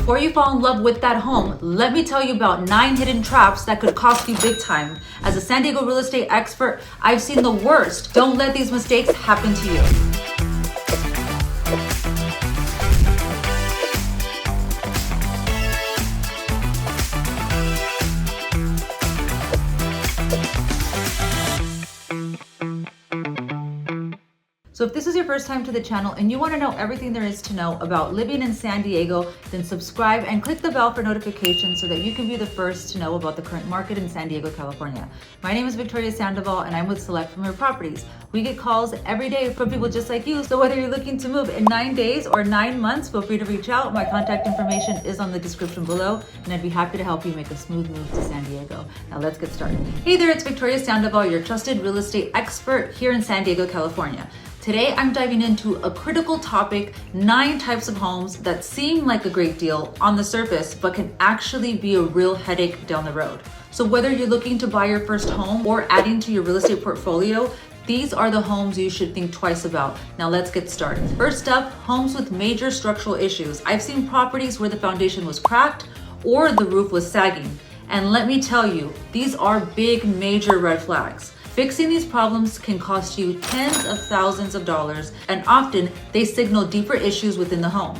Before you fall in love with that home, let me tell you about 9 hidden traps that could cost you big time. As a San Diego real estate expert, I've seen the worst. Don't let these mistakes happen to you. So if this is your first time to the channel and you want to know everything there is to know about living in San Diego, then subscribe and click the bell for notifications so that you can be the first to know about the current market in San Diego, California. My name is Victoria Sandoval and I'm with Select Premier Properties. We get calls every day from people just like you. So whether you're looking to move in 9 days or 9 months, feel free to reach out. My contact information is on the description below and I'd be happy to help you make a smooth move to San Diego. Now let's get started. Hey there, it's Victoria Sandoval, your trusted real estate expert here in San Diego, California. Today, I'm diving into a critical topic, 9 types of homes that seem like a great deal on the surface, but can actually be a real headache down the road. So whether you're looking to buy your first home or adding to your real estate portfolio, these are the homes you should think twice about. Now let's get started. First up, homes with major structural issues. I've seen properties where the foundation was cracked or the roof was sagging. And let me tell you, these are big, major red flags. Fixing these problems can cost you tens of thousands of dollars, and often they signal deeper issues within the home.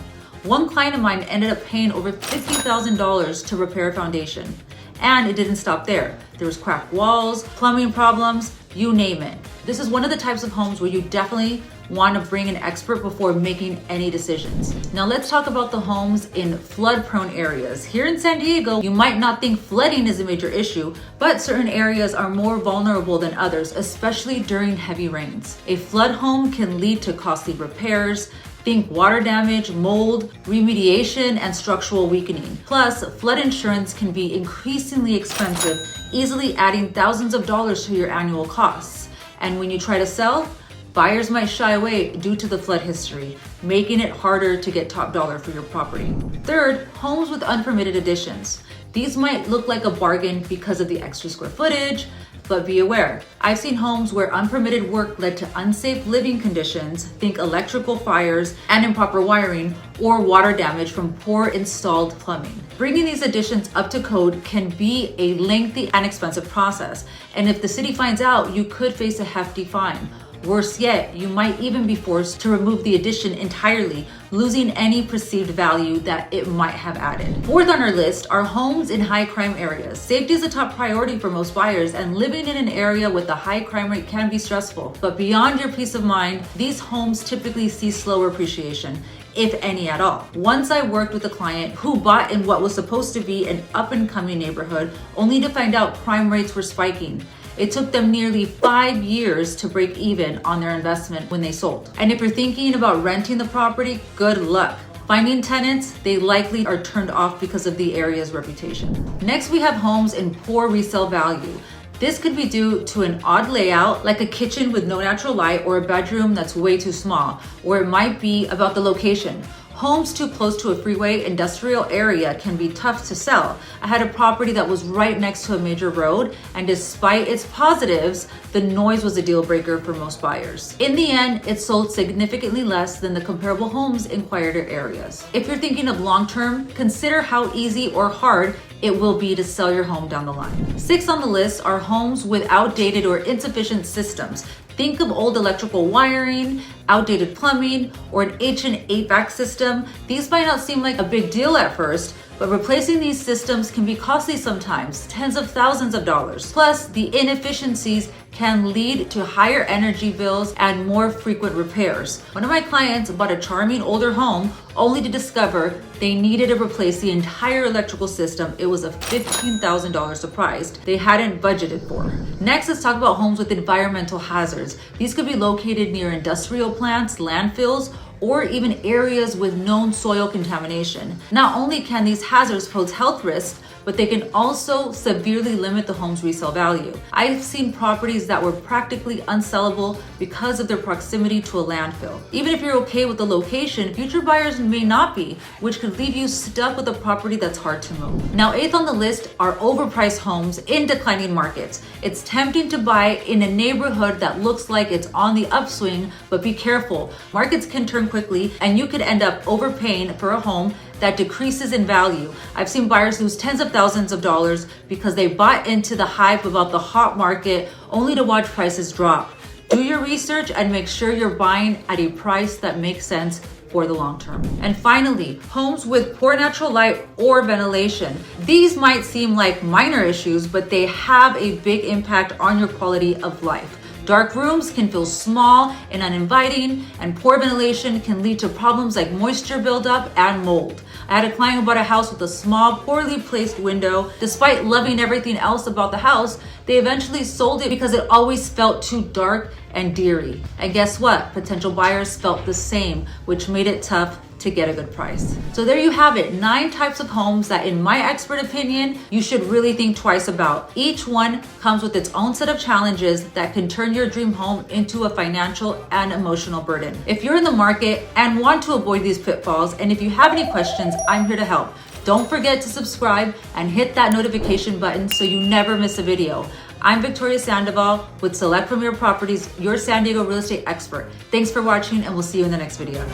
One client of mine ended up paying over $50,000 to repair a foundation. And it didn't stop there. There was cracked walls, plumbing problems, you name it. This is one of the types of homes where you definitely want to bring an expert before making any decisions. Now let's talk about the homes in flood-prone areas. Here in San Diego, you might not think flooding is a major issue, but certain areas are more vulnerable than others, especially during heavy rains. A flood home can lead to costly repairs. Think water damage, mold, remediation, and structural weakening. Plus, flood insurance can be increasingly expensive, easily adding thousands of dollars to your annual costs. And when you try to sell, buyers might shy away due to the flood history, making it harder to get top dollar for your property. Third, homes with unpermitted additions. These might look like a bargain because of the extra square footage, but be aware. I've seen homes where unpermitted work led to unsafe living conditions, think electrical fires and improper wiring, or water damage from poor installed plumbing. Bringing these additions up to code can be a lengthy and expensive process, and if the city finds out, you could face a hefty fine. Worse yet, you might even be forced to remove the addition entirely, losing any perceived value that it might have added. Fourth on our list are homes in high crime areas. Safety is a top priority for most buyers, and living in an area with a high crime rate can be stressful. But beyond your peace of mind, these homes typically see slower appreciation, if any at all. Once I worked with a client who bought in what was supposed to be an up-and-coming neighborhood, only to find out crime rates were spiking. It took them nearly 5 years to break even on their investment when they sold. And if you're thinking about renting the property, good luck. Finding tenants, they likely are turned off because of the area's reputation. Next, we have homes in poor resale value. This could be due to an odd layout, like a kitchen with no natural light or a bedroom that's way too small, or it might be about the location. Homes too close to a freeway industrial area can be tough to sell. I had a property that was right next to a major road, and despite its positives, the noise was a deal breaker for most buyers. In the end, it sold significantly less than the comparable homes in quieter areas. If you're thinking of long-term, consider how easy or hard it will be to sell your home down the line. 6 on the list are homes with outdated or insufficient systems. Think of old electrical wiring, outdated plumbing, or an ancient HVAC system. These might not seem like a big deal at first, but replacing these systems can be costly sometimes, tens of thousands of dollars. Plus, the inefficiencies can lead to higher energy bills and more frequent repairs. One of my clients bought a charming older home only to discover they needed to replace the entire electrical system. It was a $15,000 surprise they hadn't budgeted for. Next, let's talk about homes with environmental hazards. These could be located near industrial plants, landfills, or even areas with known soil contamination. Not only can these hazards pose health risks, but they can also severely limit the home's resale value. I've seen properties that were practically unsellable because of their proximity to a landfill. Even if you're okay with the location, future buyers may not be, which could leave you stuck with a property that's hard to move. Now, 8th on the list are overpriced homes in declining markets. It's tempting to buy in a neighborhood that looks like it's on the upswing, but be careful. Markets can turn quickly and you could end up overpaying for a home that decreases in value. I've seen buyers lose tens of thousands of dollars because they bought into the hype about the hot market only to watch prices drop. Do your research and make sure you're buying at a price that makes sense for the long term. And finally, homes with poor natural light or ventilation. These might seem like minor issues, but they have a big impact on your quality of life. Dark rooms can feel small and uninviting, and poor ventilation can lead to problems like moisture buildup and mold. I had a client who bought a house with a small, poorly placed window. Despite loving everything else about the house, they eventually sold it because it always felt too dark and dreary. And guess what? Potential buyers felt the same, which made it tough to get a good price. So there you have it, 9 types of homes that, in my expert opinion, you should really think twice about. Each one comes with its own set of challenges that can turn your dream home into a financial and emotional burden. If you're in the market and want to avoid these pitfalls, and if you have any questions, I'm here to help. Don't forget to subscribe and hit that notification button so you never miss a video. I'm Victoria Sandoval with Select Premier Properties, your San Diego real estate expert. Thanks for watching, and we'll see you in the next video.